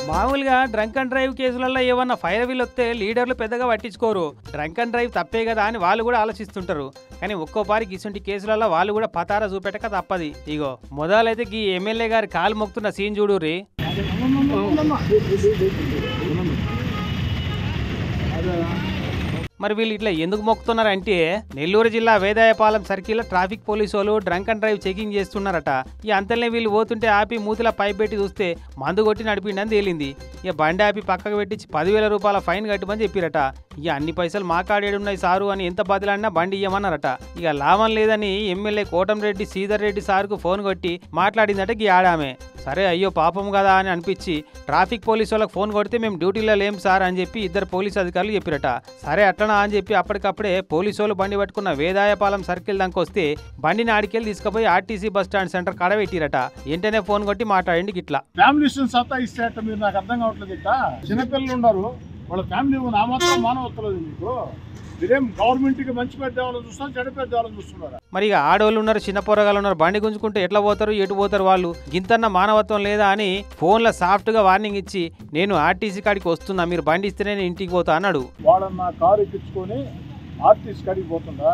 మామూలుగా drunk and drive కేసులలో ఏమన్నా ఫైర్ వీల్ వస్తే లీడర్లు పెద్దగా పట్టించుకోరు. డ్రంక్ అండ్ డ్రైవ్ తప్పే కదా అని వాళ్ళు కూడా ఆలోచిస్తుంటారు. కానీ ఒక్కోపారికి ఇటువంటి కేసులలో వాళ్ళు కూడా పతారా చూపెట్టక తప్పది. ఇగో మొదలైతే ఈ ఎమ్మెల్యే గారి కాలు మొక్కుతున్న సీన్ చూడుర్రి. మరి వీళ్ళు ఇట్లా ఎందుకు మొక్కుతున్నారంటే నెల్లూరు జిల్లా వేదాయపాలెం సర్కిల్ ట్రాఫిక్ పోలీసు వాళ్ళు డ్రంక్ అండ్ డ్రైవ్ చెకింగ్ చేస్తున్నారట. ఈ అంతలనే వీళ్ళు పోతుంటే ఆపి మూతిలా పైప్ పెట్టి చూస్తే మందు కొట్టి నడిపిండని తేలింది. ఇక బండి ఆపి పక్కకు పెట్టించి 10,000 రూపాయల ఫైన్ కట్టమని చెప్పిరట. ఇక అన్ని పైసలు మా కాడేడున్నాయి సారు అని ఎంత బదిలాడినా బండి ఇయ్యమన్నారట. ఇక లాభం లేదని ఎమ్మెల్యే కోటంరెడ్డి శ్రీధర్ రెడ్డి సార్కు ఫోన్ కొట్టి మాట్లాడిందట ఈ ఆడామే. సరే అయ్యో పాపం కదా అని అనిపించి ట్రాఫిక్ పోలీసు వాళ్ళకి ఫోన్ కొడితే మేము డ్యూటీలో లేం సార్ అని చెప్పి ఇద్దరు పోలీసు అధికారులు చెప్పిరట. సరే అట్లనా అని చెప్పి అప్పటికప్పుడే పోలీసు వాళ్ళు బండి పట్టుకున్న వేదాయపాలెం సర్కిల్ దానికి వస్తే బండిని ఆడికెళ్ళి తీసుకుపోయి ఆర్టీసీ బస్ స్టాండ్ సెంటర్ కాడ పెట్టిరట. వెంటనే ఫోన్ కొట్టి మాట్లాడండి ఇట్లా. ఫ్యామిలీ సత్తా ఇస్తే మీరు నాకు అర్థం కావట్లేదు. ఇట్లా చిన్నపిల్లలు ఉన్నారు, వాళ్ళ ఫ్యామిలీ నా మాత్రం మానవత్తలేదు. మీకు మీరేం గవర్నమెంట్ కి మంచి పెద్దవాళ్ళు చూస్తున్నారు, చెడు పెద్దవాళ్ళు చూస్తున్నారు. మరి ఇక ఆడవాళ్ళు ఉన్నారు, చిన్న పోరగాళ్ళు ఉన్నారు, బండి గుంజుకుంటే ఎట్లా పోతారు, ఎటు పోతారు వాళ్ళు? గింతన్న మానవత్వం లేదా అని ఫోన్లో సాఫ్ట్ గా వార్నింగ్ ఇచ్చి నేను ఆర్టీసీ కాడికి వస్తున్నా, మీరు బండి ఇస్తేనే నేను ఇంటికి పోతా అన్నాడు. వాళ్ళని నా కారు ఎక్కించుకొని ఆర్టీసీ కాడికి పోతుందా